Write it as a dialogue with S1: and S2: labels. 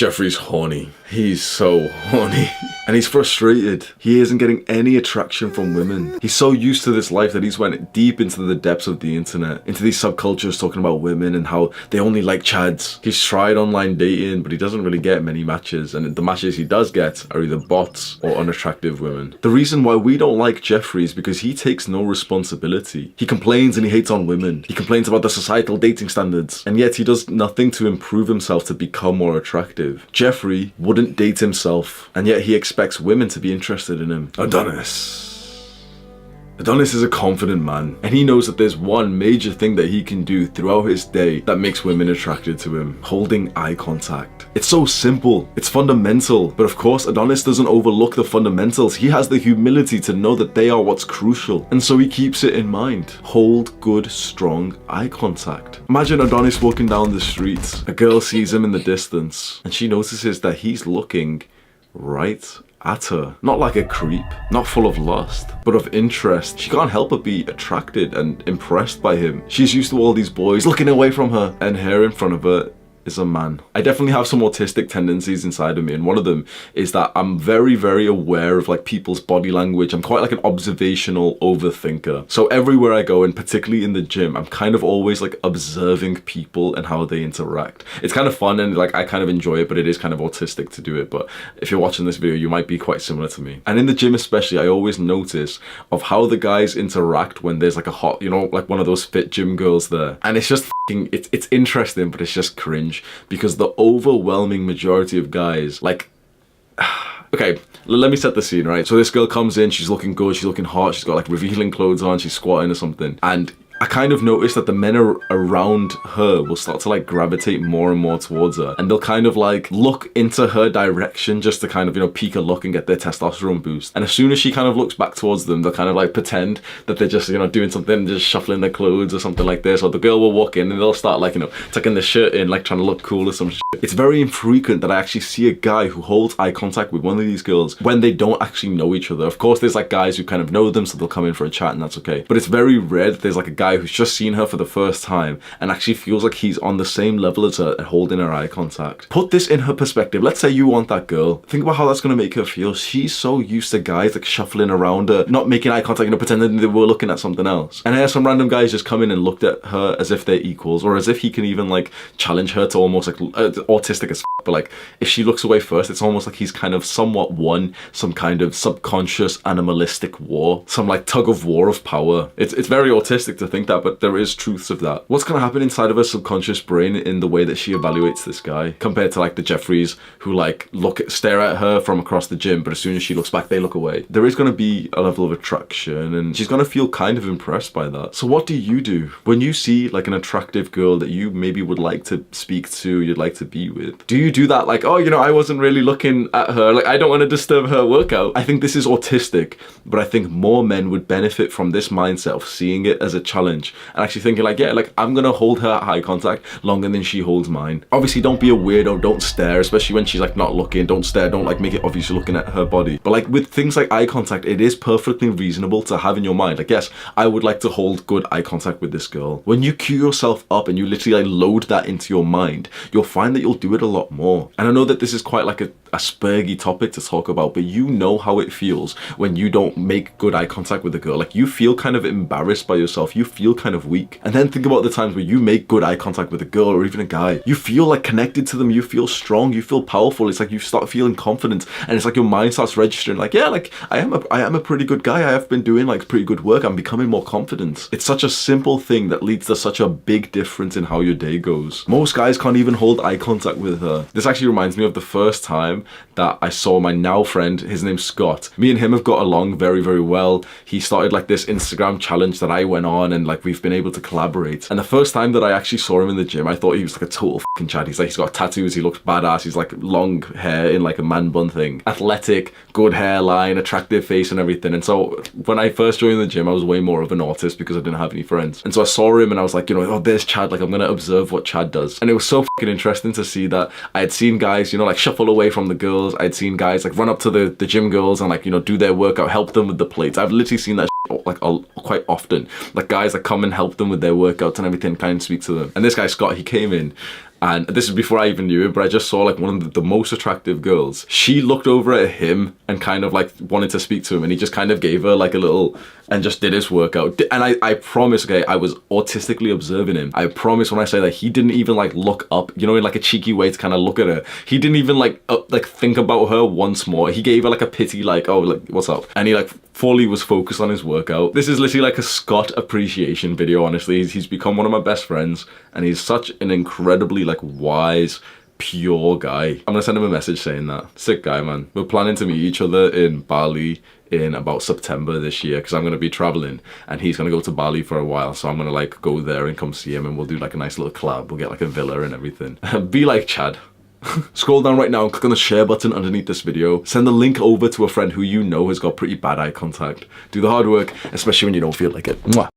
S1: Jeffrey's horny. He's so horny. And he's frustrated. He isn't getting any attraction from women. He's so used to this life that he's went deep into the depths of the internet, into these subcultures talking about women and how they only like chads. He's tried online dating, but he doesn't really get many matches, and the matches he does get are either bots or unattractive women. The reason why we don't like Jeffrey is because he takes no responsibility. He complains and he hates on women. He complains about the societal dating standards, and yet he does nothing to improve himself to become more attractive. Jeffrey wouldn't date himself, and yet he expects women to be interested in him. Adonis is a confident man, and he knows that there's one major thing that he can do throughout his day that makes women attracted to him: holding eye contact. It's so simple, it's fundamental, but of course Adonis doesn't overlook the fundamentals. He has the humility to know that they are what's crucial, and so he keeps it in mind. Hold good, strong eye contact. Imagine Adonis walking down the street. A girl sees him in the distance, and she notices that he's looking right at her. Not like a creep, not full of lust, but of interest. She can't help but be attracted and impressed by him. She's used to all these boys looking away from her, and here in front of her is a man. I definitely have some autistic tendencies inside of me, and one of them is that I'm very, very aware of like people's body language. I'm quite like an observational overthinker. So everywhere I go, and particularly in the gym, I'm kind of always like observing people and how they interact. It's kind of fun, and like I kind of enjoy it, but it is kind of autistic to do it. But if you're watching this video, you might be quite similar to me. And in the gym especially, I always notice of how the guys interact when there's like a hot, you know, like one of those fit gym girls there. And it's just it's interesting, but it's just cringe, because the overwhelming majority of guys, like, okay, let me set the scene, right? So this girl comes in, she's looking good, she's looking hot, she's got like revealing clothes on, she's squatting or something, and I kind of noticed that the men around her will start to like gravitate more and more towards her, and they'll kind of like look into her direction just to kind of, you know, peek a look and get their testosterone boost. And as soon as she kind of looks back towards them, they'll kind of like pretend that they're just, you know, doing something, just shuffling their clothes or something like this. Or the girl will walk in and they'll start like, you know, tucking the shirt in, like trying to look cool or some shit. It's very infrequent that I actually see a guy who holds eye contact with one of these girls when they don't actually know each other. Of course, there's like guys who kind of know them, so they'll come in for a chat and that's okay. But it's very rare that there's like a guy who's just seen her for the first time and actually feels like he's on the same level as her and holding her eye contact. Put this in her perspective. Let's say you want that girl. Think about how that's going to make her feel. She's so used to guys like shuffling around her, not making eye contact, you know, pretending they were looking at something else. And here some random guys just come in and looked at her as if they're equals, or as if he can even like challenge her to almost like autistic as f, but like if she looks away first, it's almost like he's kind of somewhat won some kind of subconscious animalistic war, some like tug of war of power. It's very autistic to think that, but there is truths of that. What's going to happen inside of her subconscious brain in the way that she evaluates this guy compared to like the Jeffreys who like stare at her from across the gym, but as soon as she looks back they look away? There is going to be a level of attraction, and she's going to feel kind of impressed by that. So what do you do when you see like an attractive girl that you maybe would like to speak to, you'd like to be with? Do you do that like, oh, you know, I wasn't really looking at her, like I don't want to disturb her workout? I think this is autistic, but I think more men would benefit from this mindset of seeing it as a challenge and actually thinking like, yeah, like I'm gonna hold her at eye contact longer than she holds mine. Obviously don't be a weirdo, don't stare, especially when she's like not looking. Don't stare, don't like make it obvious you're looking at her body. But like with things like eye contact, it is perfectly reasonable to have in your mind like, yes, I would like to hold good eye contact with this girl. When you cue yourself up and you literally like load that into your mind, you'll find that you'll do it a lot more. And I know that this is quite like a spurgy topic to talk about, but you know how it feels when you don't make good eye contact with a girl. Like you feel kind of embarrassed by yourself, you feel kind of weak. And then think about the times where you make good eye contact with a girl or even a guy. You feel like connected to them, you feel strong, you feel powerful. It's like you start feeling confident, and it's like your mind starts registering like, yeah, like I am a pretty good guy, I have been doing like pretty good work, I'm becoming more confident. It's such a simple thing that leads to such a big difference in how your day goes. Most guys can't even hold eye contact with her. This actually reminds me of the first time that I saw my now friend. His name's Scott. Me and him have got along very, very well. He started like this Instagram challenge that I went on, and like we've been able to collaborate. And the first time that I actually saw him in the gym, I thought he was like a total fucking chad. He's got tattoos, he looks badass, he's like long hair in like a man bun thing, athletic, good hairline, attractive face and everything. And so when I first joined the gym, I was way more of an autist because I didn't have any friends. And so I saw him and I was like, you know, oh, there's Chad, like I'm gonna observe what Chad does. And it was so fucking interesting to see that I had seen guys, you know, like shuffle away from the girls. I'd seen guys like run up to the gym girls and like, you know, do their workout, help them with the plates. I've literally seen that like quite often, like guys that come and help them with their workouts and everything, kind of speak to them. And this guy Scott, he came in and this is before I even knew it, but I just saw like one of the most attractive girls. She looked over at him and kind of like wanted to speak to him, and he just kind of gave her like a little and just did his workout. And I promise, okay, I was autistically observing him. I promise when I say that he didn't even like look up, you know, in like a cheeky way to kind of look at her. He didn't even like think about her once more. He gave her like a pity, like, oh, like, what's up? And he like fully was focused on his workout. This is literally like a Scott appreciation video, honestly. He's become one of my best friends, and he's such an incredibly like wise, pure guy. I'm gonna send him a message saying that. Sick guy, man. We're planning to meet each other in Bali in about September this year, because I'm going to be traveling and he's going to go to Bali for a while, so I'm going to like go there and come see him, and we'll do like a nice little collab. We'll get like a villa and everything. Be like Chad. Scroll down right now and click on the share button underneath this video. Send the link over to a friend who you know has got pretty bad eye contact. Do the hard work, especially when you don't feel like it. Mwah.